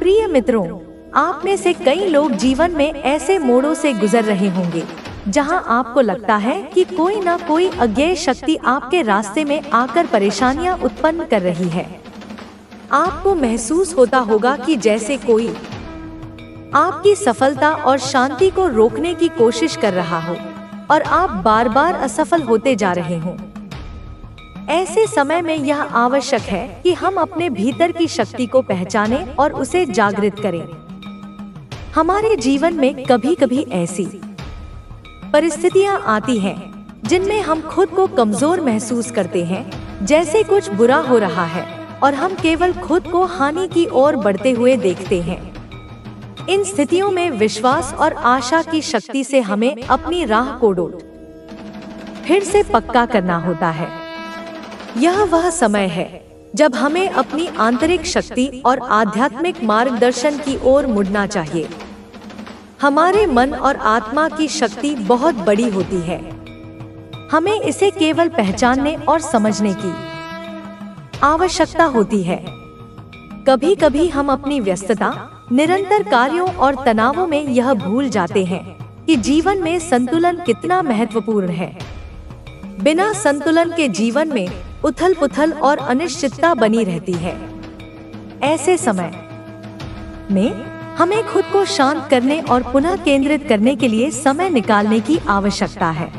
प्रिय मित्रों, आप में से कई लोग जीवन में ऐसे मोड़ों से गुजर रहे होंगे जहां आपको लगता है कि कोई ना कोई अज्ञेय शक्ति आपके रास्ते में आकर परेशानियां उत्पन्न कर रही है। आपको महसूस होता होगा कि जैसे कोई आपकी सफलता और शांति को रोकने की कोशिश कर रहा हो और आप बार बार असफल होते जा रहे हों। ऐसे समय में यह आवश्यक है कि हम अपने भीतर की शक्ति को पहचानें और उसे जागृत करें। हमारे जीवन में कभी कभी ऐसी परिस्थितियां आती हैं जिनमें हम खुद को कमजोर महसूस करते हैं, जैसे कुछ बुरा हो रहा है और हम केवल खुद को हानि की ओर बढ़ते हुए देखते हैं। इन स्थितियों में विश्वास और आशा की शक्ति से हमें अपनी राह को फिर से पक्का करना होता है। यह वह समय है जब हमें अपनी आंतरिक शक्ति और आध्यात्मिक मार्गदर्शन की ओर मुड़ना चाहिए। हमारे मन और आत्मा की शक्ति बहुत बड़ी होती है। हमें इसे केवल पहचानने और समझने की आवश्यकता होती है। कभी कभी हम अपनी व्यस्तता, निरंतर कार्यों और तनावों में यह भूल जाते हैं कि जीवन में संतुलन कितना महत्वपूर्ण है। बिना संतुलन के जीवन में उथल-पुथल और अनिश्चितता बनी रहती है। ऐसे समय में हमें खुद को शांत करने और पुनः केंद्रित करने के लिए समय निकालने की आवश्यकता है।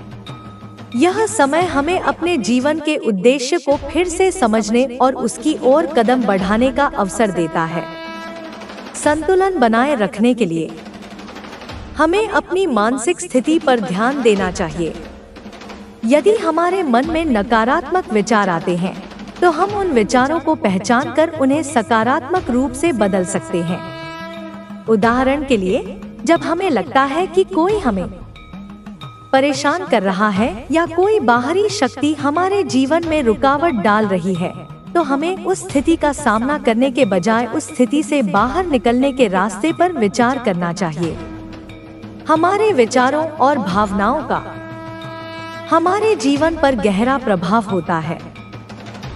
यह समय हमें अपने जीवन के उद्देश्य को फिर से समझने और उसकी ओर कदम बढ़ाने का अवसर देता है। संतुलन बनाए रखने के लिए हमें अपनी मानसिक स्थिति पर ध्यान देना चाहिए। यदि हमारे मन में नकारात्मक विचार आते हैं, तो हम उन विचारों को पहचानकर उन्हें सकारात्मक रूप से बदल सकते हैं। उदाहरण के लिए, जब हमें लगता है कि कोई हमें परेशान कर रहा है या कोई बाहरी शक्ति हमारे जीवन में रुकावट डाल रही है, तो हमें उस स्थिति का सामना करने के बजाय उस स्थिति से बाहर निकलने के रास्ते पर विचार करना चाहिए। हमारे विचारों और भावनाओं का हमारे जीवन पर गहरा प्रभाव होता है।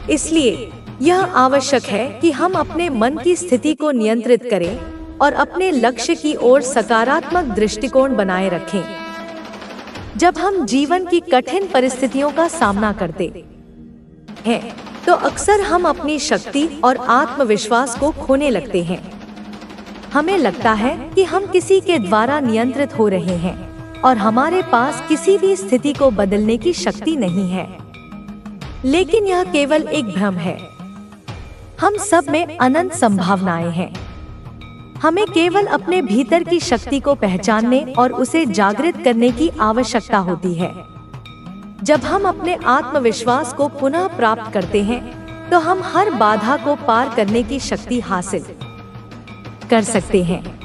इसलिए यह आवश्यक है कि हम अपने मन की स्थिति को नियंत्रित करें और अपने लक्ष्य की ओर सकारात्मक दृष्टिकोण बनाए रखें। जब हम जीवन की कठिन परिस्थितियों का सामना करते हैं, तो अक्सर हम अपनी शक्ति और आत्मविश्वास को खोने लगते हैं। हमें लगता है कि हम किसी के द्वारा नियंत्रित हो रहे हैं और हमारे पास किसी भी स्थिति को बदलने की शक्ति नहीं है। लेकिन यह केवल एक भ्रम है। हम सब में अनंत संभावनाएं हैं। हमें केवल अपने भीतर की शक्ति को पहचानने और उसे जागृत करने की आवश्यकता होती है। जब हम अपने आत्मविश्वास को पुनः प्राप्त करते हैं, तो हम हर बाधा को पार करने की शक्ति हासिल कर सकते हैं।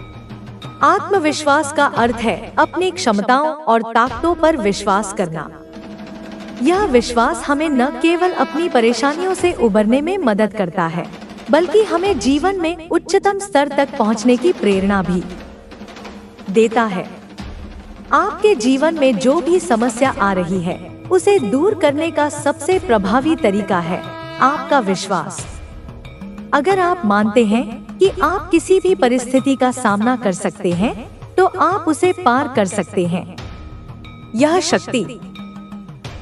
आत्मविश्वास का अर्थ है अपनी क्षमताओं और ताकतों पर विश्वास करना। यह विश्वास हमें न केवल अपनी परेशानियों से उबरने में मदद करता है, बल्कि हमें जीवन में उच्चतम स्तर तक पहुंचने की प्रेरणा भी देता है। आपके जीवन में जो भी समस्या आ रही है, उसे दूर करने का सबसे प्रभावी तरीका है आपका विश्वास। अगर आप मानते हैं कि आप किसी भी परिस्थिति का सामना कर सकते हैं, तो आप उसे पार कर सकते हैं। यह शक्ति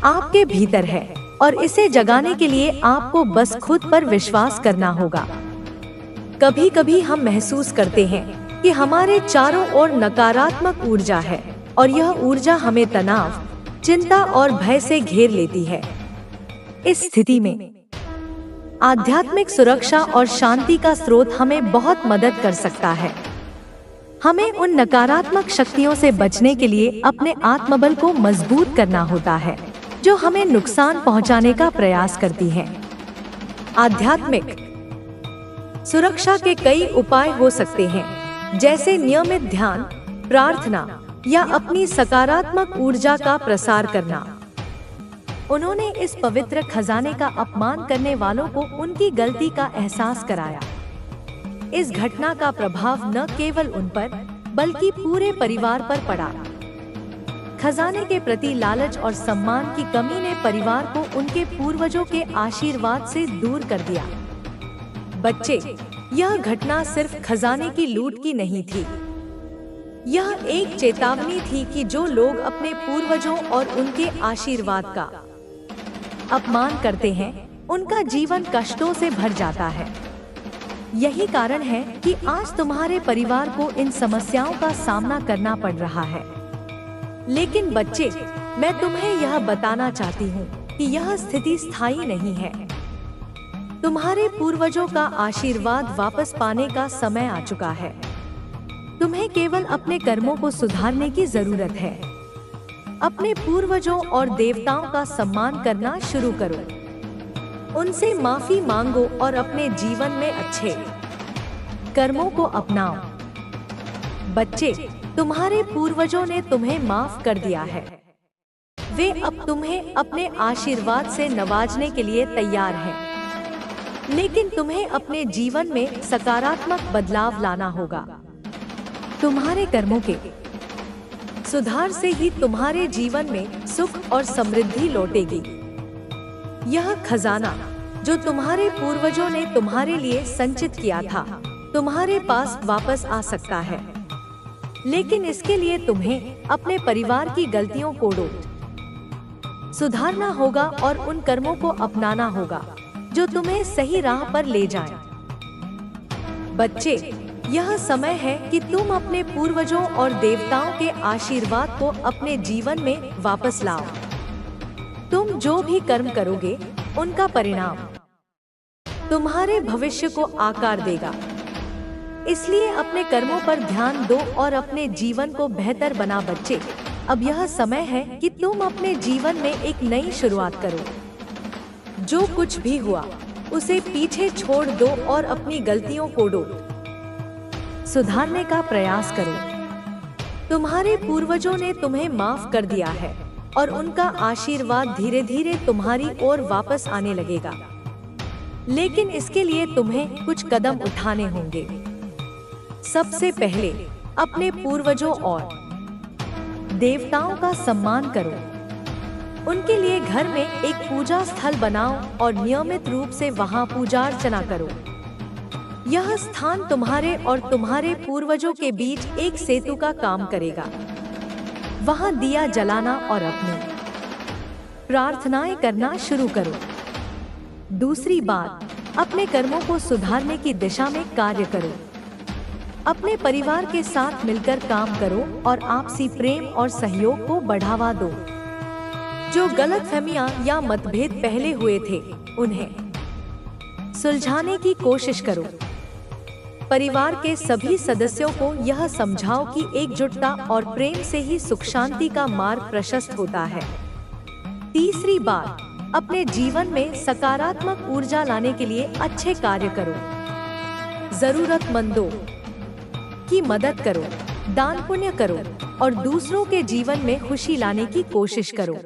आपके भीतर है और इसे जगाने के लिए आपको बस खुद पर विश्वास करना होगा। कभी कभी हम महसूस करते हैं कि हमारे चारों ओर नकारात्मक ऊर्जा है और यह ऊर्जा हमें तनाव, चिंता और भय से घेर लेती है। इस स्थिति में आध्यात्मिक सुरक्षा और शांति का स्रोत हमें बहुत मदद कर सकता है। हमें उन नकारात्मक शक्तियों से बचने के लिए अपने आत्मबल को मजबूत करना होता है, जो हमें नुकसान पहुंचाने का प्रयास करती हैं। आध्यात्मिक सुरक्षा के कई उपाय हो सकते हैं, जैसे नियमित ध्यान, प्रार्थना या अपनी सकारात्मक ऊर्जा का प्रसार करना। उन्होंने इस पवित्र खजाने का अपमान करने वालों को उनकी गलती का एहसास कराया। इस घटना का प्रभाव न केवल उन पर, बल्कि पूरे परिवार पर पड़ा। खजाने के प्रति लालच और सम्मान की कमी ने परिवार को उनके पूर्वजों के आशीर्वाद से दूर कर दिया। बच्चे यह घटना सिर्फ खजाने की लूट की नहीं थी, यह एक चेतावनी थी कि जो लोग अपने पूर्वजों और उनके आशीर्वाद का अपमान करते हैं, उनका जीवन कष्टों से भर जाता है। यही कारण है कि आज तुम्हारे परिवार को इन समस्याओं का सामना करना पड़ रहा है। लेकिन बच्चे, मैं तुम्हें यह बताना चाहती हूँ कि यह स्थिति स्थायी नहीं है। तुम्हारे पूर्वजों का आशीर्वाद वापस पाने का समय आ चुका है। तुम्हें केवल अपने कर्मों को सुधारने की जरूरत है। अपने पूर्वजों और देवताओं का सम्मान करना शुरू करो, उनसे माफी मांगो और अपने जीवन में अच्छे कर्मों को अपनाओ। बच्चे, तुम्हारे पूर्वजों ने तुम्हें माफ कर दिया है। वे अब तुम्हें अपने आशीर्वाद से नवाजने के लिए तैयार हैं। लेकिन तुम्हें अपने जीवन में सकारात्मक बदलाव लाना होगा। तुम्हारे कर्मों के सुधार से ही तुम्हारे जीवन में सुख और समृद्धि लौटेगी। यह खजाना जो तुम्हारे पूर्वजों ने तुम्हारे लिए संचित किया था, तुम्हारे पास वापस आ सकता है। लेकिन इसके लिए तुम्हें अपने परिवार की गलतियों को सुधारना होगा और उन कर्मों को अपनाना होगा जो तुम्हें सही राह पर ले जाएं। बच्चे, यह समय है कि तुम अपने पूर्वजों और देवताओं के आशीर्वाद को अपने जीवन में वापस लाओ। तुम जो भी कर्म करोगे, उनका परिणाम तुम्हारे भविष्य को आकार देगा। इसलिए अपने कर्मों पर ध्यान दो और अपने जीवन को बेहतर बना। बच्चे, अब यह समय है कि तुम अपने जीवन में एक नई शुरुआत करो। जो कुछ भी हुआ, उसे पीछे छोड़ दो और अपनी गलतियों को सुधारने का प्रयास करो। तुम्हारे पूर्वजों ने तुम्हें माफ कर दिया है और उनका आशीर्वाद धीरे धीरे तुम्हारी ओर वापस आने लगेगा। लेकिन इसके लिए तुम्हें कुछ कदम उठाने होंगे। सबसे पहले अपने पूर्वजों और देवताओं का सम्मान करो। उनके लिए घर में एक पूजा स्थल बनाओ और नियमित रूप से वहां पूजा अर्चना करो। यह स्थान तुम्हारे और तुम्हारे पूर्वजों के बीच एक सेतु का काम करेगा। वहां दिया जलाना और अपनी प्रार्थनाएं करना शुरू करो। दूसरी बात, अपने कर्मों को सुधारने की दिशा में कार्य करो। अपने परिवार के साथ मिलकर काम करो और आपसी प्रेम और सहयोग को बढ़ावा दो। जो गलतफहमियां या मतभेद पहले हुए थे, उन्हें सुलझाने की कोशिश करो। परिवार के सभी सदस्यों को यह समझाओ कि एकजुटता और प्रेम से ही सुख शांति का मार्ग प्रशस्त होता है। तीसरी बात, अपने जीवन में सकारात्मक ऊर्जा लाने के लिए अच्छे कार्य करो। जरूरतमंदों की मदद करो, दान पुण्य करो और दूसरों के जीवन में खुशी लाने की कोशिश करो।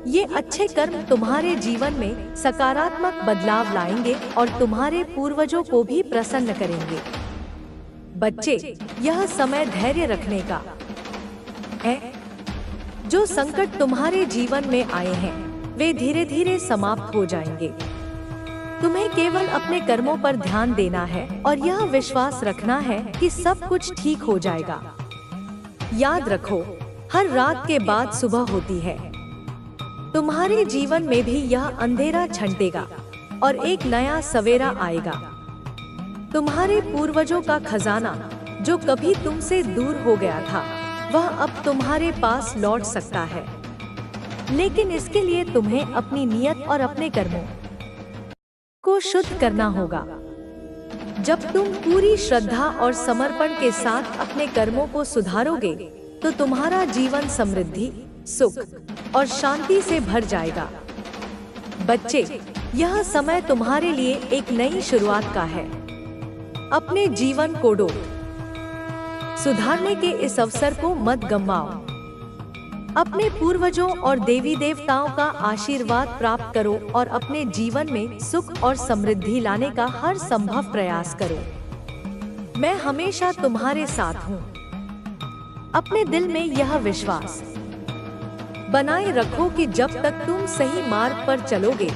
ये अच्छे कर्म तुम्हारे जीवन में सकारात्मक बदलाव लाएंगे और तुम्हारे पूर्वजों को भी प्रसन्न करेंगे। बच्चे, यह समय धैर्य रखने का है। जो संकट तुम्हारे जीवन में आए हैं, वे धीरे धीरे समाप्त हो जाएंगे। तुम्हें केवल अपने कर्मों पर ध्यान देना है और यह विश्वास रखना है कि सब कुछ ठीक हो जाएगा। याद रखो, हर रात के बाद सुबह होती है। तुम्हारे जीवन में भी यह अंधेरा छंटेगा और एक नया सवेरा आएगा। तुम्हारे पूर्वजों का खजाना जो कभी तुमसे दूर हो गया था, वह अब तुम्हारे पास लौट सकता है। लेकिन इसके लिए तुम्हें अपनी नियत और अपने कर्मों को शुद्ध करना होगा। जब तुम पूरी श्रद्धा और समर्पण के साथ अपने कर्मों को सुधारोगे, तो तुम्हारा जीवन समृद्धि, सुख और शांति से भर जाएगा। बच्चे, यह समय तुम्हारे लिए एक नई शुरुआत का है। अपने जीवन को सुधारने के इस अवसर को मत गंवाओ। अपने पूर्वजों और देवी देवताओं का आशीर्वाद प्राप्त करो और अपने जीवन में सुख और समृद्धि लाने का हर संभव प्रयास करो। मैं हमेशा तुम्हारे साथ हूँ। अपने दिल में यह विश्वास बनाए रखो कि जब तक तुम सही मार्ग पर चलोगे,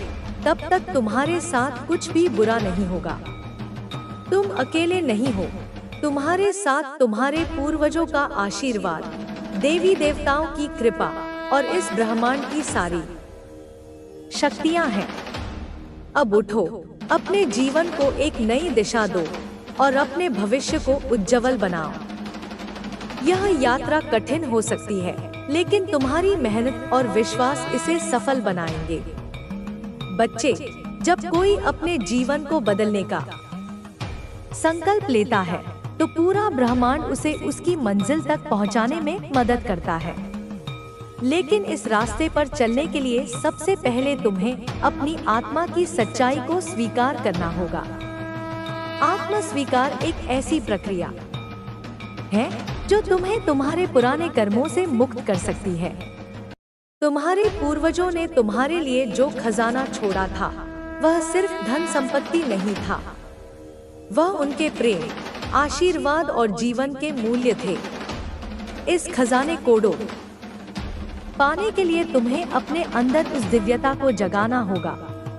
तब तक तुम्हारे साथ कुछ भी बुरा नहीं होगा। तुम अकेले नहीं हो, तुम्हारे साथ तुम्हारे पूर्वजों का आशीर्वाद, देवी देवताओं की कृपा और इस ब्रह्मांड की सारी शक्तियां हैं। अब उठो, अपने जीवन को एक नई दिशा दो और अपने भविष्य को उज्जवल बनाओ। यह यात्रा कठिन हो सकती है, लेकिन तुम्हारी मेहनत और विश्वास इसे सफल बनाएंगे। बच्चे, जब कोई अपने जीवन को बदलने का संकल्प लेता है, तो पूरा ब्रह्मांड उसे उसकी मंजिल तक पहुंचाने में मदद करता है। लेकिन इस रास्ते पर चलने के लिए सबसे पहले तुम्हें अपनी आत्मा की सच्चाई को स्वीकार करना होगा। आत्म स्वीकार एक ऐसी प्रक्रिया है जो तुम्हें तुम्हारे पुराने कर्मों से मुक्त कर सकती है। तुम्हारे पूर्वजों ने तुम्हारे लिए जो खजाना छोड़ा था, वह सिर्फ धन संपत्ति नहीं था, वह उनके प्रेम, आशीर्वाद और जीवन के मूल्य थे। इस खजाने को पाने के लिए तुम्हें अपने अंदर उस दिव्यता को जगाना होगा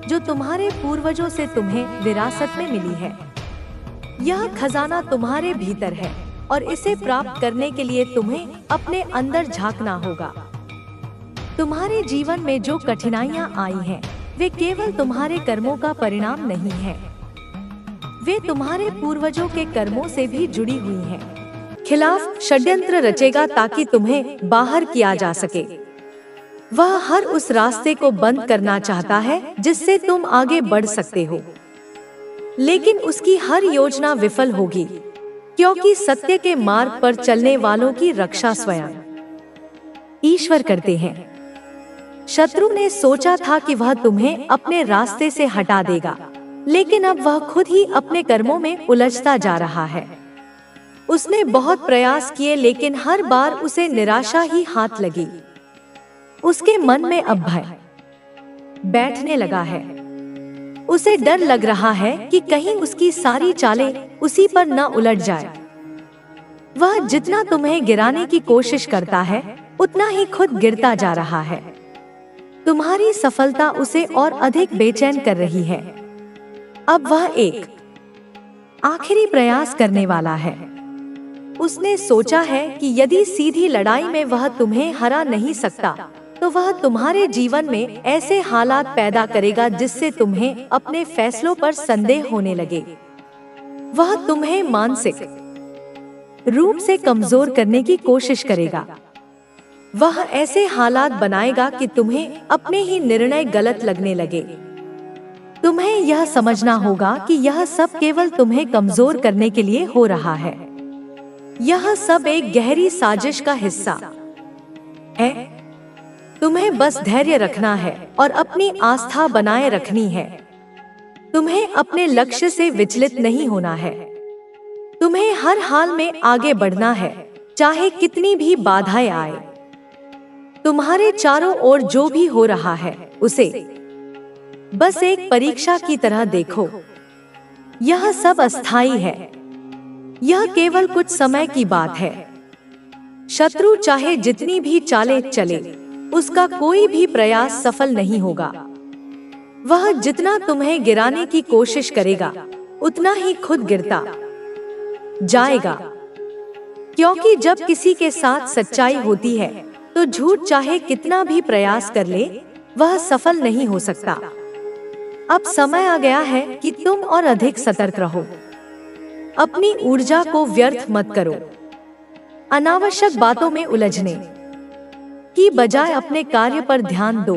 जो तुम्हारे पूर्वजों से तुम्हें विरासत में मिली है। यह खजाना तुम्हारे भीतर है और इसे प्राप्त करने के लिए तुम्हें अपने अंदर झांकना होगा। तुम्हारे जीवन में जो कठिनाइयां आई हैं, वे केवल तुम्हारे कर्मों का परिणाम नहीं है, वे तुम्हारे पूर्वजों के कर्मों से भी जुड़ी हुई हैं। खिलाफ षड्यंत्र रचेगा ताकि तुम्हें बाहर किया जा सके। वह हर उस रास्ते को बंद करना चाहता है जिससे तुम आगे बढ़ सकते हो, लेकिन उसकी हर योजना विफल होगी, क्योंकि सत्य के मार्ग पर चलने वालों की रक्षा स्वयं ईश्वर करते हैं। शत्रु ने सोचा था कि वह तुम्हें अपने रास्ते से हटा देगा, लेकिन अब वह खुद ही अपने कर्मों में उलझता जा रहा है। उसने बहुत प्रयास किए, लेकिन हर बार उसे निराशा ही हाथ लगी। उसके मन में अब भय बैठने लगा है। उसे डर लग रहा है कि कहीं उसकी सारी चालें उसी पर न उलट जाए। वह जितना तुम्हें गिराने की कोशिश करता है, उतना ही खुद गिरता जा रहा है। तुम्हारी सफलता उसे और अधिक बेचैन कर रही है। अब वह एक आखिरी प्रयास करने वाला है। उसने सोचा है कि यदि सीधी लड़ाई में वह तुम्हें हरा नहीं सकता, तो वह तुम्हारे जीवन में ऐसे हालात पैदा करेगा जिससे तुम्हें अपने फैसलों पर संदेह होने लगे। वह तुम्हें मानसिक रूप से कमजोर करने की कोशिश करेगा। वह ऐसे हालात बनाएगा कि तुम्हें अपने ही निर्णय गलत लगने लगे। तुम्हें यह समझना होगा कि यह सब केवल तुम्हें कमजोर करने के लिए हो रहा है। यह सब एक गहरी साजिश का हिस्सा है। तुम्हें बस धैर्य रखना है और अपनी आस्था बनाए रखनी है। तुम्हें अपने लक्ष्य से विचलित नहीं होना है। तुम्हें हर हाल में आगे बढ़ना है, चाहे कितनी भी बाधाएं आए। तुम्हारे चारों ओर जो भी हो रहा है, उसे बस एक परीक्षा की तरह देखो। यह सब अस्थायी है। यह केवल कुछ समय की बात है। शत्रु चाहे जितनी भी चालें चले, उसका कोई भी प्रयास सफल नहीं होगा। वह जितना तुम्हें गिराने की कोशिश करेगा, उतना ही खुद गिरता जाएगा। क्योंकि जब किसी के साथ सच्चाई होती है, तो झूठ चाहे कितना भी प्रयास कर ले, वह सफल नहीं हो सकता। अब समय आ गया है कि तुम और अधिक सतर्क रहो। अपनी ऊर्जा को व्यर्थ मत करो। अनावश्यक बातों में उलझने की बजाय अपने कार्य पर ध्यान दो।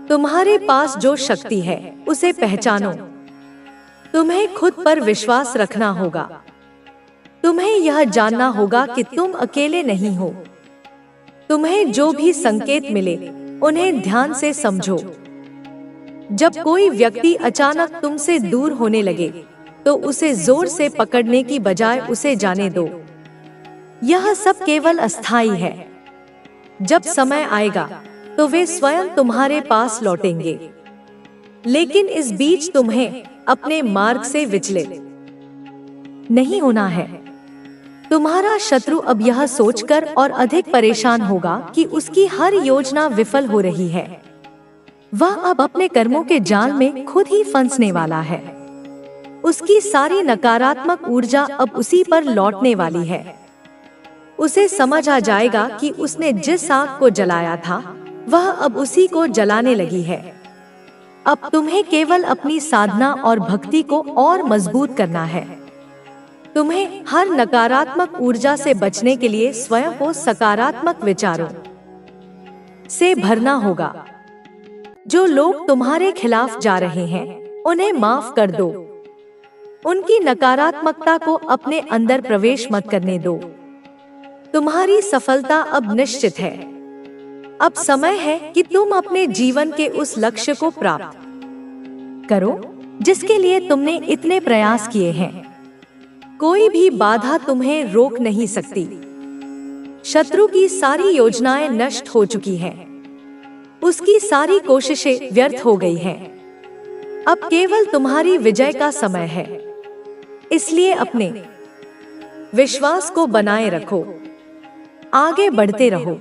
तुम्हारे पास जो शक्ति है, उसे पहचानो। तुम्हें खुद पर विश्वास रखना होगा। तुम्हें यह जानना होगा कि तुम अकेले नहीं हो। तुम्हें जो भी संकेत मिले, उन्हें ध्यान से समझो। जब कोई व्यक्ति अचानक तुमसे दूर होने लगे, तो उसे जोर से पकड़ने की बजाय उसे जाने दो। यह सब केवल अस्थायी है। जब समय आएगा, तो वे स्वयं तुम्हारे पास लौटेंगे। लेकिन इस बीच तुम्हें अपने मार्ग से विचलित नहीं होना है। तुम्हारा शत्रु अब यह सोचकर और अधिक परेशान होगा कि उसकी हर योजना विफल हो रही है। वह अब अपने कर्मों के जाल में खुद ही फंसने वाला है। उसकी सारी नकारात्मक ऊर्जा अब उसी पर लौटने वाली है। उसे समझ आ जाएगा कि उसने जिस आग को जलाया था वह अब उसी को जलाने लगी है। अब तुम्हें केवल अपनी साधना और भक्ति को और मजबूत करना है। तुम्हें हर नकारात्मक ऊर्जा से बचने के लिए स्वयं को सकारात्मक विचारों से भरना होगा। जो लोग तुम्हारे खिलाफ जा रहे हैं उन्हें माफ कर दो। उनकी नकारात्मकता को अपने अंदर प्रवेश मत करने दो। तुम्हारी सफलता अब निश्चित है। अब समय है कि तुम अपने जीवन के उस लक्ष्य को प्राप्त करो जिसके लिए तुमने इतने प्रयास किए हैं। कोई भी बाधा तुम्हें रोक नहीं सकती। शत्रु की सारी योजनाएं नष्ट हो चुकी हैं। उसकी सारी कोशिशें व्यर्थ हो गई हैं। अब केवल तुम्हारी विजय का समय है। इसलिए अपने विश्वास को बनाए रखो। आगे बढ़ते रहो।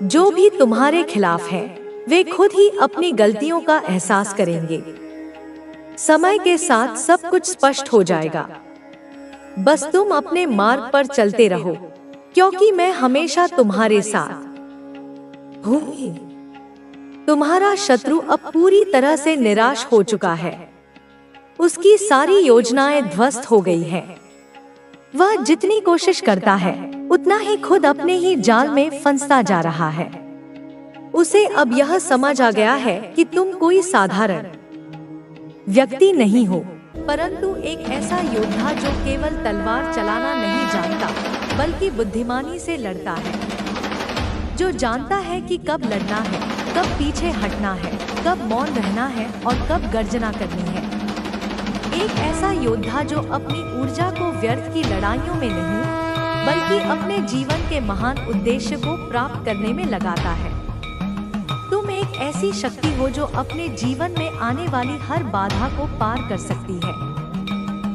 जो भी तुम्हारे खिलाफ हैं, वे खुद ही अपनी गलतियों का एहसास करेंगे। समय के साथ सब कुछ स्पष्ट हो जाएगा। बस तुम अपने मार्ग पर चलते रहो, क्योंकि मैं हमेशा तुम्हारे साथ हूँ। तुम्हारा शत्रु अब पूरी तरह से निराश हो चुका है। उसकी सारी योजनाएं ध्वस्त हो गई हैं। वह जितनी कोशिश करता है उतना ही खुद अपने ही जाल में फंसता जा रहा है। उसे अब यह समझ आ गया है कि तुम कोई साधारण व्यक्ति नहीं हो, परंतु एक ऐसा योद्धा जो केवल तलवार चलाना नहीं जानता, बल्कि बुद्धिमानी से लड़ता है। जो जानता है कि कब लड़ना है, कब पीछे हटना है, कब मौन रहना है और कब गर्जना करनी है। एक ऐसा योद्धा जो अपनी ऊर्जा को व्यर्थ की लड़ाइयों में नहीं, बल्कि अपने जीवन के महान उद्देश्य को प्राप्त करने में लगाता है। तुम एक ऐसी शक्ति हो जो अपने जीवन में आने वाली हर बाधा को पार कर सकती है।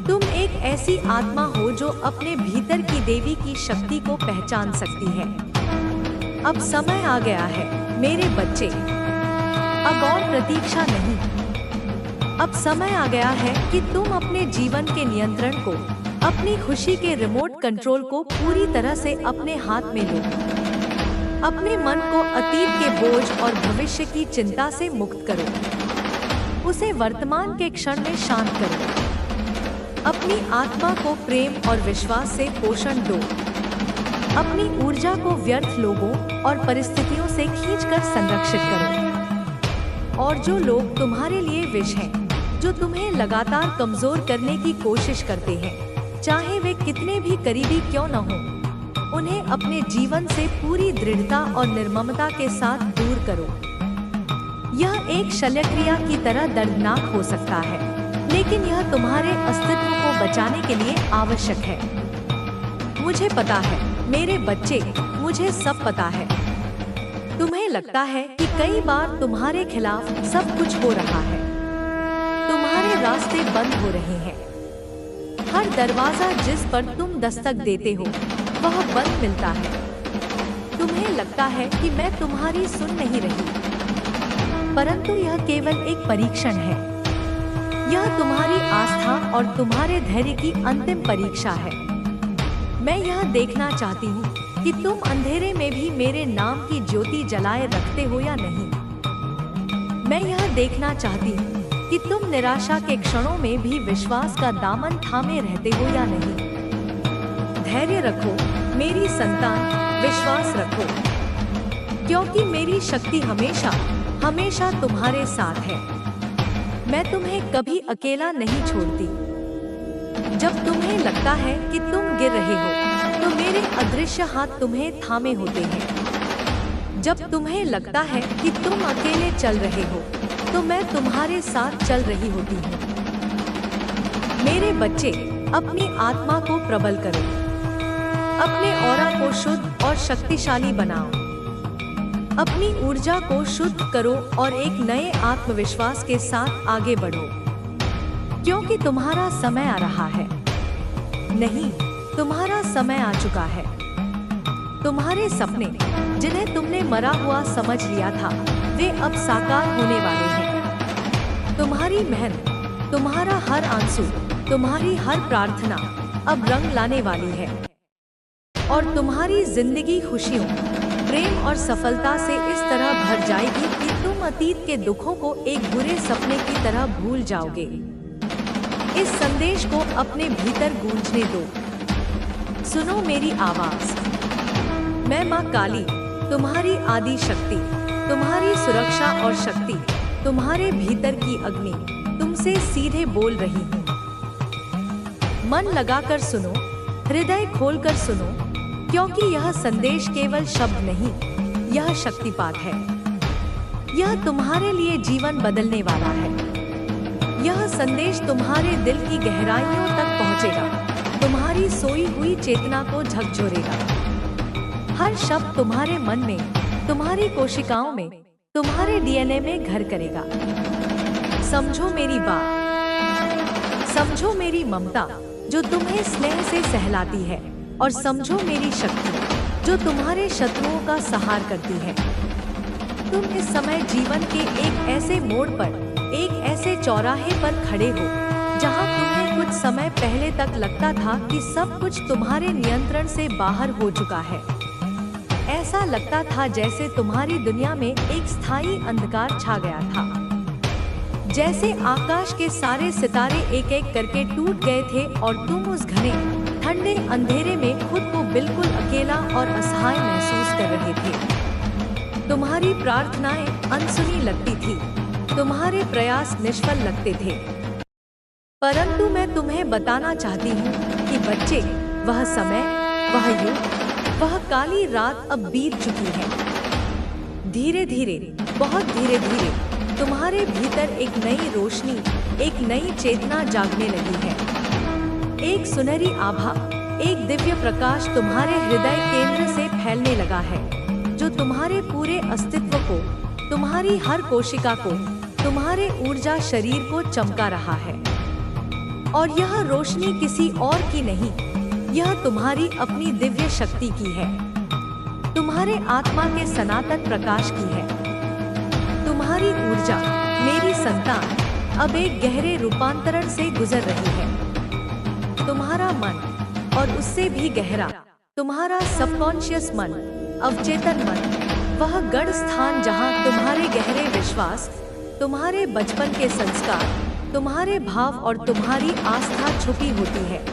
तुम एक ऐसी आत्मा हो जो अपने भीतर की देवी की शक्ति को पहचान सकती है। अब समय आ गया है मेरे बच्चे, अब और प्रतीक्षा नहीं। अब समय आ गया है कि तुम अपने जीवन के नियंत्रण को, अपनी खुशी के रिमोट कंट्रोल को पूरी तरह से अपने हाथ में लो। अपने मन को अतीत के बोझ और भविष्य की चिंता से मुक्त करो। उसे वर्तमान के क्षण में शांत करो। अपनी आत्मा को प्रेम और विश्वास से पोषण दो। अपनी ऊर्जा को व्यर्थ लोगों और परिस्थितियों से खींचकर संरक्षित करो। और जो लोग तुम्हारे लिए विष हैं, जो तुम्हें लगातार कमजोर करने की कोशिश करते हैं, चाहे वे कितने भी करीबी क्यों न हो, उन्हें अपने जीवन से पूरी दृढ़ता और निर्ममता के साथ दूर करो। यह एक शल्यक्रिया की तरह दर्दनाक हो सकता है, लेकिन यह तुम्हारे अस्तित्व को बचाने के लिए आवश्यक है। मुझे पता है मेरे बच्चे, मुझे सब पता है। तुम्हें लगता है कि कई बार तुम्हारे खिलाफ सब कुछ हो रहा है, तुम्हारे रास्ते बंद हो रहे हैं। हर दरवाजा जिस पर तुम दस्तक देते हो वह बंद मिलता है। तुम्हें लगता है कि मैं तुम्हारी सुन नहीं रही, परंतु यह केवल एक परीक्षण है। यह तुम्हारी आस्था और तुम्हारे धैर्य की अंतिम परीक्षा है। मैं यह देखना चाहती हूँ कि तुम अंधेरे में भी मेरे नाम की ज्योति जलाए रखते हो या नहीं। मैं यह देखना चाहती हूँ कि तुम निराशा के क्षणों में भी विश्वास का दामन थामे रहते हो या नहीं। धैर्य रखो मेरी संतान, विश्वास रखो, क्योंकि मेरी शक्ति हमेशा हमेशा तुम्हारे साथ है। मैं तुम्हें कभी अकेला नहीं छोड़ती। जब तुम्हें लगता है कि तुम गिर रहे हो, तो मेरे अदृश्य हाथ तुम्हें थामे होते हैं। जब तुम्हें लगता है कि तुम अकेले चल रहे हो, तो मैं तुम्हारे साथ चल रही होती हूँ। मेरे बच्चे, अपनी आत्मा को प्रबल करो। अपने ऑरा को शुद्ध और शक्तिशाली बनाओ। अपनी ऊर्जा को शुद्ध करो और एक नए आत्मविश्वास के साथ आगे बढ़ो, क्योंकि तुम्हारा समय आ रहा है। नहीं, तुम्हारा समय आ चुका है। तुम्हारे सपने, जिन्हें तुमने मरा हुआ समझ लिया था, वे अब साकार होने वाले हैं। तुम्हारी मेहनत, तुम्हारा हर आंसू, तुम्हारी हर प्रार्थना अब रंग लाने वाली है और तुम्हारी जिंदगी खुशियों, प्रेम और सफलता से इस तरह भर जाएगी कि तुम अतीत के दुखों को एक बुरे सपने की तरह भूल जाओगे। इस संदेश को अपने भीतर गूंजने दो। सुनो मेरी आवाज। मैं माँ काली, तुम्हारी आदि शक्ति, तुम्हारी सुरक्षा और शक्ति, तुम्हारे भीतर की अग्नि तुमसे सीधे बोल रही हूँ। मन लगाकर सुनो, हृदय खोलकर सुनो, क्योंकि यह संदेश केवल शब्द नहीं, यह शक्तिपात है। यह तुम्हारे लिए जीवन बदलने वाला है। यह संदेश तुम्हारे दिल की गहराइयों तक पहुंचेगा, तुम्हारी सोई हुई चेतना को झकझोरेगा। हर शब्द तुम्हारे मन में, तुम्हारी कोशिकाओं में, तुम्हारे डीएनए में घर करेगा। समझो मेरी बात, समझो मेरी ममता जो तुम्हें स्नेह से सहलाती है, और समझो मेरी शक्ति जो तुम्हारे शत्रुओं का सहार करती है। तुम इस समय जीवन के एक ऐसे मोड़ पर, एक ऐसे चौराहे पर खड़े हो जहां तुम्हें कुछ समय पहले तक लगता था कि सब कुछ तुम्हारे नियंत्रण से बाहर हो चुका है। ऐसा लगता था जैसे तुम्हारी दुनिया में एक स्थायी अंधकार छा गया था, जैसे आकाश के सारे सितारे एक एक करके टूट गए थे और तुम उस घने ठंडे अंधेरे में खुद को बिल्कुल अकेला और असहाय महसूस कर रहे थे। तुम्हारी प्रार्थनाएं अनसुनी लगती थी, तुम्हारे प्रयास निष्फल लगते थे। परंतु मैं तुम्हें बताना चाहती हूँ कि बच्चे, वह समय, वह युग, वह काली रात अब बीत चुकी है। धीरे धीरे, बहुत धीरे धीरे तुम्हारे भीतर एक नई रोशनी, एक नई चेतना जागने लगी है। एक सुनहरी आभा, एक दिव्य प्रकाश तुम्हारे हृदय केंद्र से फैलने लगा है, जो तुम्हारे पूरे अस्तित्व को, तुम्हारी हर कोशिका को, तुम्हारे ऊर्जा शरीर को चमका रहा है। और यह रोशनी किसी और की नहीं, यह तुम्हारी अपनी दिव्य शक्ति की है, तुम्हारे आत्मा के सनातन प्रकाश की है। तुम्हारी ऊर्जा, मेरी संतान, अब एक गहरे रूपांतरण से गुजर रही है। तुम्हारा मन, और उससे भी गहरा तुम्हारा सबकॉन्शियस मन, अवचेतन मन, वह गढ़ स्थान जहां तुम्हारे गहरे विश्वास, तुम्हारे बचपन के संस्कार, तुम्हारे भाव और तुम्हारी आस्था छुपी होती है,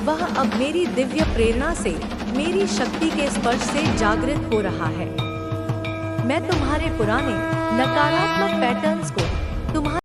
वह अब मेरी दिव्य प्रेरणा से, मेरी शक्ति के स्पर्श से जागृत हो रहा है। मैं तुम्हारे पुराने नकारात्मक पैटर्न्स को, तुम्हारे